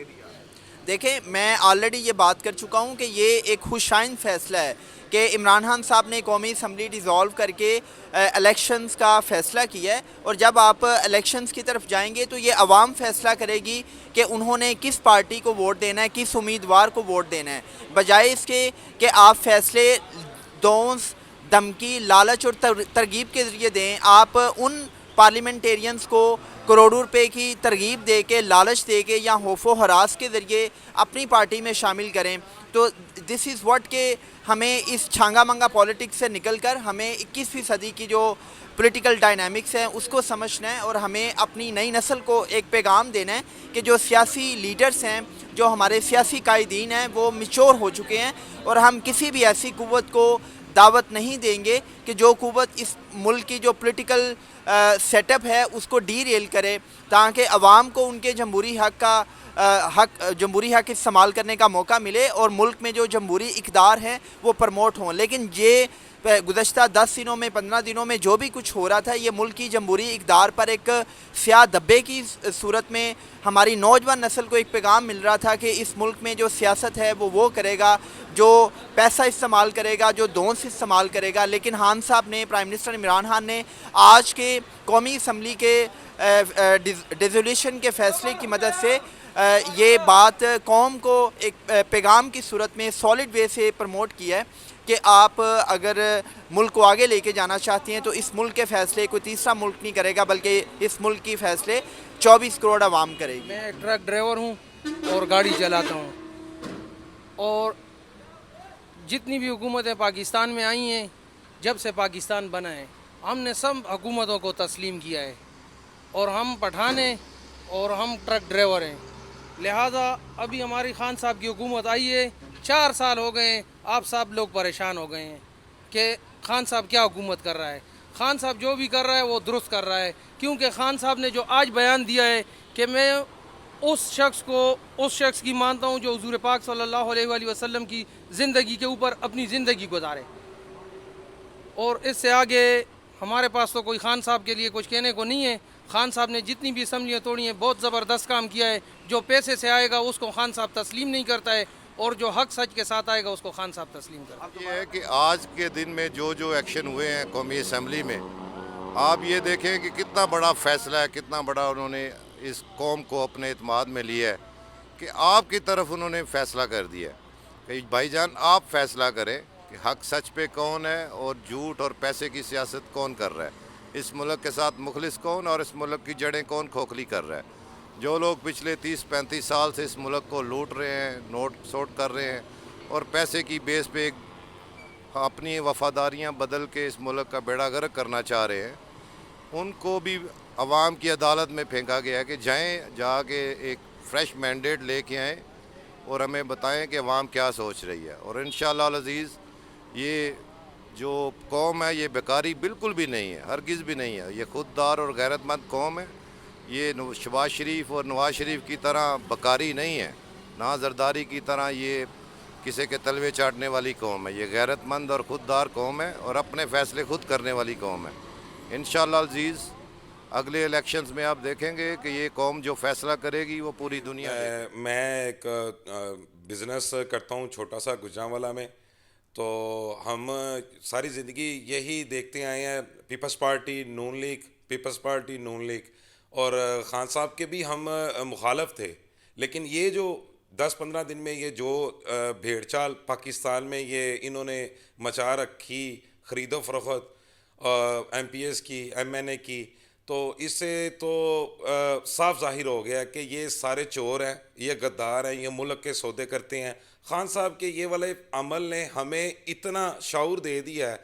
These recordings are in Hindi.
दे दिया। देखें, मैं ऑलरेडी ये बात कर चुका हूँ कि ये एक खुशाइन फ़ैसला है कि इमरान खान साहब ने कौमी असम्बली डिज़ोल्व करके इलेक्शंस का फ़ैसला किया है। और जब आप इलेक्शंस की तरफ जाएंगे तो ये अवाम फ़ैसला करेगी कि उन्होंने किस पार्टी को वोट देना है, किस उम्मीदवार को वोट देना है, बजाय इसके कि आप फ़ैसले दोंस, धमकी, लालच और तरगीब के ज़रिए दें। आप उन पार्लियामेंटेरियंस को करोड़ों रुपए की तरगीब दे के, लालच दे के या खौफो हरास के ज़रिए अपनी पार्टी में शामिल करें। तो दिस इज़ व्हाट के हमें इस छांगा मंगा पॉलिटिक्स से निकल कर हमें 21वीं सदी की जो पॉलिटिकल डायनामिक्स हैं उसको समझना है और हमें अपनी नई नस्ल को एक पैगाम देना है कि जो सियासी लीडर्स हैं, जो हमारे सियासी कायदीन हैं, वो मिच्योर हो चुके हैं। और हम किसी भी ऐसी कुव्वत को दावत नहीं देंगे कि जो कुव्वत इस मुल्क की जो पॉलिटिकल सेटअप है उसको डीरेल करे, ताकि अवाम को उनके जमहूरी जमहूरी हक इस्तेमाल करने का मौका मिले और मुल्क में जो जमहूरी इक़्तिदार हैं वो प्रमोट हों। लेकिन ये गुज़श्ता 10 दिनों में, 15 दिनों में जो भी कुछ हो रहा था, ये मुल्क की जमहूरी इक़्तिदार पर एक स्याह धब्बे की सूरत में हमारी नौजवान नस्ल को एक पैगाम मिल रहा था कि इस मुल्क में जो सियासत है वो करेगा जो पैसा इस्तेमाल करेगा, जो दोंस इस्तेमाल करेगा। लेकिन खान साहब ने, प्राइम मिनिस्टर इमरान खान ने आज के कौमी असम्बली के डिसोल्यूशन के फ़ैसले की मदद से ये बात कौम को एक पैगाम की सूरत में सॉलिड वे से प्रमोट किया है कि आप अगर मुल्क को आगे लेके जाना चाहती हैं तो इस मुल्क के फ़ैसले कोई तीसरा मुल्क नहीं करेगा, बल्कि इस मुल्क की फ़ैसले 24 करोड़ आवाम करेगी। मैं एक ट्रक ड्राइवर हूँ और गाड़ी चलाता हूँ, और जितनी भी हुकूमतें पाकिस्तान में आई हैं, जब से पाकिस्तान बना है, हमने सब हुकूमतों को तस्लीम किया है। और हम पठान हैं और हम ट्रक ड्राइवर हैं। लिहाजा अभी हमारी खान साहब की हुकूमत आई है, 4 साल हो गए हैं, आप सब लोग परेशान हो गए हैं कि खान साहब क्या हुकूमत कर रहा है। खान साहब जो भी कर रहा है वो दुरुस्त कर रहा है, क्योंकि खान साहब ने जो आज बयान दिया है कि मैं उस शख्स की मानता हूँ जो हुजूर पाक सल्लल्लाहु अलैहि वसल्लम की ज़िंदगी के ऊपर अपनी ज़िंदगी गुजारे। और इससे आगे हमारे पास तो कोई खान साहब के लिए कुछ कहने को नहीं है। खान साहब ने जितनी भी असम्बलियाँ तोड़ी हैं, बहुत ज़बरदस्त काम किया है। जो पैसे से आएगा उसको खान साहब तस्लीम नहीं करता है, और जो हक सच के साथ आएगा उसको खान साहब तस्लीम करता है। ये है कि आज के दिन में जो जो एक्शन हुए हैं कौमी असम्बली में, आप ये देखें कि कितना बड़ा फ़ैसला है, कितना बड़ा उन्होंने इस कौम को अपने इत्माद में लिया है कि आपकी तरफ उन्होंने फ़ैसला कर दिया कि भाईजान आप फ़ैसला करें कि हक सच पे कौन है और झूठ और पैसे की सियासत कौन कर रहा है, इस मुल्क के साथ मुखलिस कौन और इस मुल्क की जड़ें कौन खोखली कर रहा है। जो लोग पिछले 30-35 साल से इस मुल्क को लूट रहे हैं, नोट सोट कर रहे हैं और पैसे की बेस पे अपनी वफादारियां बदल के इस मुल्क का बेड़ा गर्क करना चाह रहे हैं, उनको भी अवाम की अदालत में फेंका गया है कि जाएं, जाके एक फ़्रेश मैंडेट लेके आएँ और हमें बताएं कि अवाम क्या सोच रही है। और इंशाअल्लाह अज़ीज़ ये जो कौम है ये बेकारी बिल्कुल भी नहीं है, हरगिज़ भी नहीं है। ये खुददार और गैरतमंद कौम है। ये शहबाज शरीफ और नवाज शरीफ की तरह बकारी नहीं है, ना जरदारी की तरह ये किसी के तलवे चाटने वाली कौम है। ये गैरतमंद और खुददार कौम है और अपने फ़ैसले खुद करने वाली कौम है। इंशाअल्लाह अज़ीज़ अगले इलेक्शंस में आप देखेंगे कि ये कौम जो फ़ैसला करेगी वो पूरी दुनिया मैं एक बिज़नेस करता हूँ छोटा सा गुजरांवाला में। तो हम सारी ज़िंदगी यही देखते आए हैं, पीपल्स पार्टी नून लीग, पीपल्स पार्टी नून लीग, और ख़ान साहब के भी हम मुखालफ थे। लेकिन ये जो 10-15 दिन में ये जो भेड़चाल पाकिस्तान में ये इन्होंने मचा रखी, ख़रीदो फरोख्त MPs की, MNA की, तो इससे तो साफ ज़ाहिर हो गया कि ये सारे चोर हैं, ये गद्दार हैं, ये मुल्क के सौदे करते हैं। ख़ान साहब के ये वाले अमल ने हमें इतना शऊर दे दिया है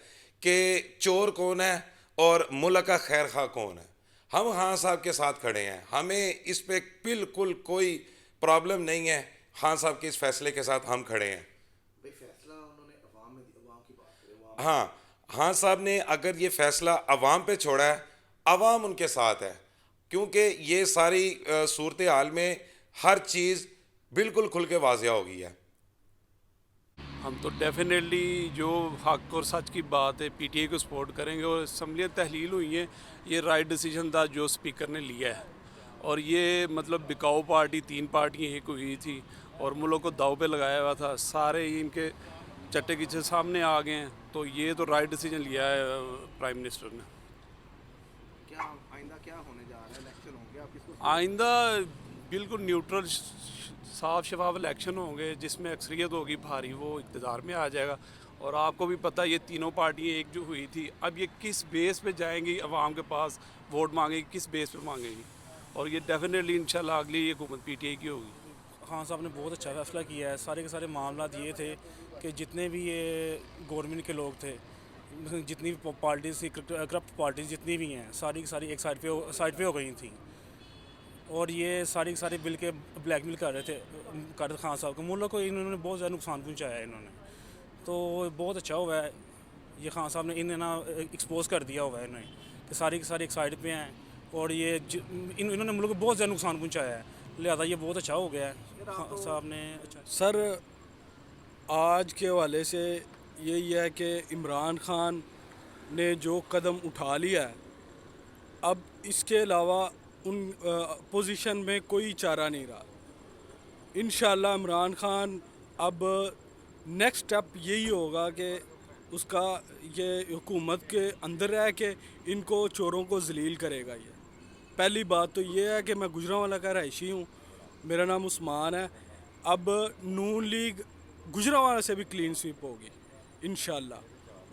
कि चोर कौन है और मुल्क का खैर खा कौन है। हम खान साहब के साथ खड़े हैं, हमें इस पे बिल्कुल कोई प्रॉब्लम नहीं है। खान साहब के इस फैसले के साथ हम खड़े हैं। हाँ, खान साहब ने अगर ये फ़ैसला अवाम पे छोड़ा है, अवाम उनके साथ है, क्योंकि ये सारी सूरत हाल में हर चीज़ बिल्कुल खुल के वाज़िया हो गई है। हम तो डेफिनेटली जो हक और सच की बात है PTI को सपोर्ट करेंगे, और असम्बलियाँ तहलील हुई हैं, ये राइट डिसीजन था जो स्पीकर ने लिया है। और ये मतलब बिकाऊ पार्टी, 3 पार्टियाँ एक हुई थी और मुल्क को दाव पे लगाया हुआ था। सारे ही इनके चट्टे कीचे सामने आ गए हैं। तो ये तो राइट डिसीजन लिया है प्राइम मिनिस्टर ने। क्या आइंदा क्या होने जा रहा है, इलेक्शन होंगे, आप किसको आइंदा बिल्कुल न्यूट्रल साफ शफाफ इलेक्शन होंगे जिसमें अक्सरियत होगी भारी, वो इक़्तिदार में आ जाएगा। और आपको भी पता है ये तीनों पार्टियाँ एक जो हुई थी, अब ये किस बेस पे जाएंगी अवाम के पास वोट मांगेगी, किस बेस पे मांगेगी। और ये डेफिनेटली इंशाल्लाह अगली ये हुकूमत पीटीआई की होगी। खान साहब ने बहुत अच्छा फैसला किया है। सारे के सारे मामला ये थे कि जितने भी ये गवर्नमेंट के लोग थे, जितनी भी पार्टीज थी, करप्ट पार्टीज जितनी भी हैं, सारी की सारी एक साइड पे हो गई थी। और ये सारी की सारी बिल के ब्लैकमेल कर रहे थे खान साहब को। मुल्क को इन्होंने बहुत ज़्यादा नुकसान पहुँचाया है इन्होंने। तो बहुत अच्छा हुआ है ये खान साहब ने इन्हें ना एक्सपोज कर दिया हुआ है इन्हें कि सारी की सारी एक साइड पे हैं। और ये इन्होंने मुल्क को बहुत ज़्यादा नुकसान पहुँचाया है, लिहाजा ये बहुत अच्छा हो गया है खान साहब ने। अच्छा सर, आज के हवाले से यही है कि इमरान खान ने जो कदम उठा लिया है, अब इसके अलावा उन पोजीशन में कोई चारा नहीं रहा। इंशाल्लाह इमरान खान अब नेक्स्ट स्टेप यही होगा कि उसका ये हुकूमत के अंदर रह के इनको चोरों को जलील करेगा। ये पहली बात तो ये है कि मैं गुजरांवाला का रहायशी हूँ, मेरा नाम उस्मान है। अब नून लीग गुजरांवाला से भी क्लीन स्वीप होगी इंशाल्लाह,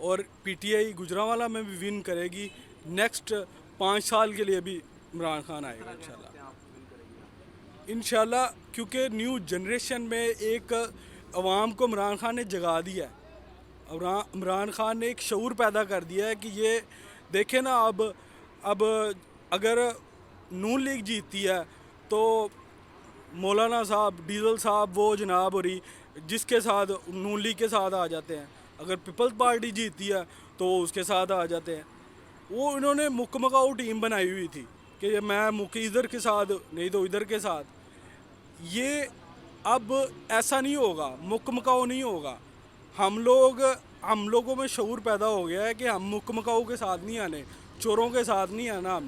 और पीटीआई गुजरांवाला में भी विन करेगी। नेक्स्ट 5 साल के लिए भी इमरान खान आएगा इंशाल्लाह, क्योंकि न्यू जनरेशन में एक अवाम को इमरान खान ने जगा दिया है। इमरान खान ने एक शऊर पैदा कर दिया है कि ये देखे ना, अब अगर नून लीग जीतती है तो मौलाना साहब, डीजल साहब, वो जनाब और जिसके साथ नून लीग के साथ आ जाते हैं। अगर पीपल्स पार्टी जीतती है तो उसके साथ आ जाते हैं। वो इन्होंने मुकमकाऊ टीम बनाई हुई थी कि मैं मुक इधर के साथ नहीं तो इधर के साथ। ये अब ऐसा नहीं होगा, मुकमकाऊ नहीं होगा। हम लोगों में शऊर पैदा हो गया है कि हम मुकमकाऊ के साथ नहीं आने, चोरों के साथ नहीं आना।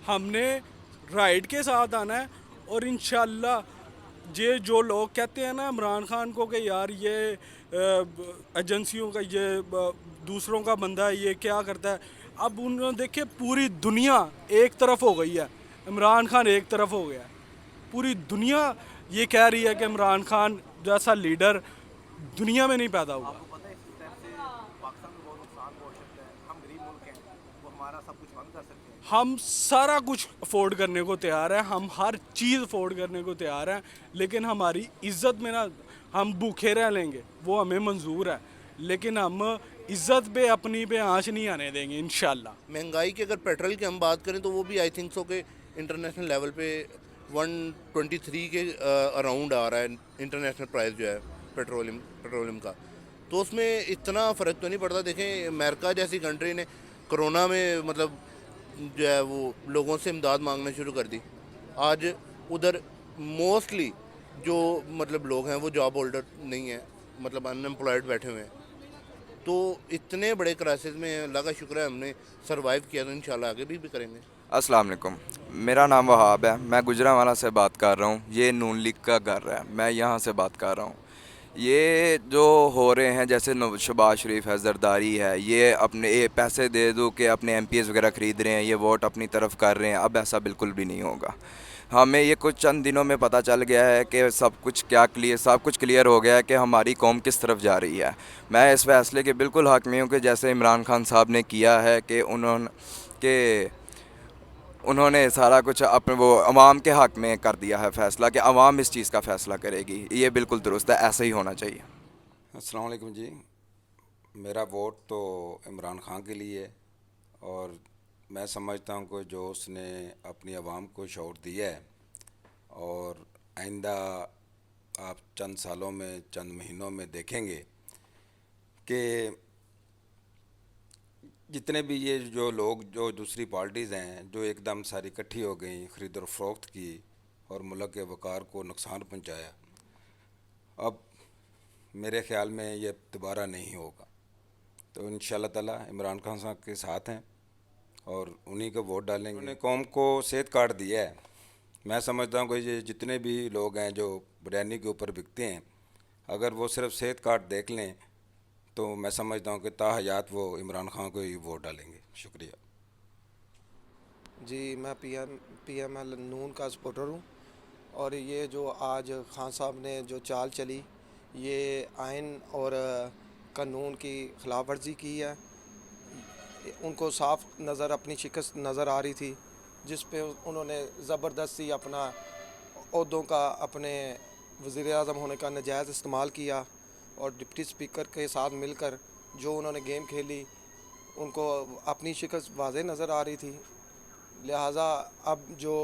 हमने राइट के साथ आना है। और इंशाल्लाह ये जो लोग कहते हैं ना इमरान खान को कि यार ये एजेंसियों का, ये दूसरों का बंदा है, ये क्या करता है, अब उन्होंने देखे पूरी दुनिया एक तरफ हो गई है, इमरान खान एक तरफ हो गया है। पूरी दुनिया ये कह रही है कि इमरान खान जैसा लीडर दुनिया में नहीं पैदा हुआ। पता है इस स्टेप से पाकिस्तान में बहुत नुकसान पहुंच सकता है। हम गरीब मुल्क हैं, वो हमारा सब कुछ बंद कर सकते हैं। हम सारा कुछ अफोर्ड करने को तैयार हैं, हम हर चीज़ अफोर्ड करने को तैयार हैं, लेकिन हमारी इज़्ज़त में ना हम भूखे रह लेंगे, वो हमें मंजूर है, लेकिन हम इज़्ज़त पे अपनी पे आँच नहीं आने देंगे इंशाल्लाह। महंगाई की अगर पेट्रोल की हम बात करें तो वो भी आई थिंक सो के इंटरनेशनल लेवल पे 123 के अराउंड आ रहा है इंटरनेशनल प्राइस जो है पेट्रोलियम का। तो उसमें इतना फ़र्क तो नहीं पड़ता। देखें अमेरिका जैसी कंट्री ने कोरोना में मतलब जो है वो लोगों से इमदाद मांगना शुरू कर दी। आज उधर मोस्टली जो मतलब लोग हैं वो जॉब होल्डर नहीं है, मतलब अनएम्प्लॉयड बैठे हुए हैं। तो इतने बड़े क्राइसिस में अल्लाह का शुक्र है हमने सरवाइव किया, तो इंशाल्लाह आगे भी करेंगे। अस्सलाम वालेकुम, मेरा नाम वहाब है, मैं गुजरांवाला से बात कर रहा हूँ। ये नून लीग का घर है, मैं यहाँ से बात कर रहा हूँ। ये जो हो रहे हैं जैसे शहबाज शरीफ है, जरदारी है, ये अपने ये पैसे दे दो कि अपने MPs वगैरह ख़रीद रहे हैं, ये वोट अपनी तरफ कर रहे हैं। अब ऐसा बिल्कुल भी नहीं होगा। हमें ये कुछ चंद दिनों में पता चल गया है कि सब कुछ क्लियर हो गया है कि हमारी कौम किस तरफ जा रही है। मैं इस फैसले के बिल्कुल हक़ में हूँ कि जैसे इमरान खान साहब ने किया है कि उन्होंने सारा कुछ अपने वो अवाम के हक़ में कर दिया है फ़ैसला कि अवाम इस चीज़ का फ़ैसला करेगी। ये बिल्कुल दुरुस्त है, ऐसा ही होना चाहिए। अस्सलाम वालेकुम जी, मेरा वोट तो इमरान खान के लिए है और मैं समझता हूँ कि जो उसने अपनी आवाम को शऊर दिया है और आइंदा आप चंद सालों में, चंद महीनों में देखेंगे कि जितने भी ये जो लोग जो दूसरी पार्टीज़ हैं जो एकदम सारी इकट्ठी हो गई, ख़रीद और फरोख्त की और मुल्क के वक़ार को नुकसान पहुँचाया, अब मेरे ख़्याल में ये दोबारा नहीं होगा। तो इंशाअल्लाह ताला इमरान खान साहब के साथ हैं और उन्हीं को वोट डालेंगे। उन्होंने कौम को सेहत कार्ड दिया है मैं समझता हूँ कि ये जितने भी लोग हैं जो बिरयानी के ऊपर बिकते हैं, अगर वो सिर्फ सेहत कार्ड देख लें तो मैं समझता हूँ कि ताहयात वो इमरान खान को ही वोट डालेंगे। शुक्रिया। जी, मैं पीएमएल नून का सपोर्टर हूँ और ये जो आज खान साहब ने जो चाल चली, ये आइन और कानून की खिलाफ वर्जी की है। उनको साफ नज़र अपनी शिकस्त नज़र आ रही थी, जिस पे उन्होंने ज़बरदस्ती अपना ओहदों का अपने वज़ीर-ए-आज़म होने का नाजायज़ इस्तेमाल किया और डिप्टी स्पीकर के साथ मिलकर जो उन्होंने गेम खेली, उनको अपनी शिकस्त वाज़ेह नज़र आ रही थी। लिहाजा अब जो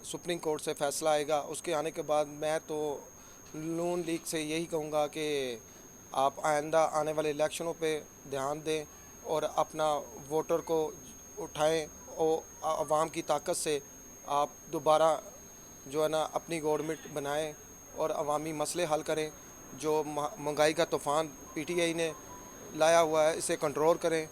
सुप्रीम कोर्ट से फ़ैसला आएगा, उसके आने के बाद मैं तो नून लीग से यही कहूँगा कि आप आइंदा आने वाले इलेक्शनों पे ध्यान दें और अपना वोटर को उठाएं और आवाम की ताकत से आप दोबारा जो है ना अपनी गवर्नमेंट बनाएं और अवामी मसले हल करें। जो महंगाई का तूफ़ान पीटीआई ने लाया हुआ है, इसे कंट्रोल करें।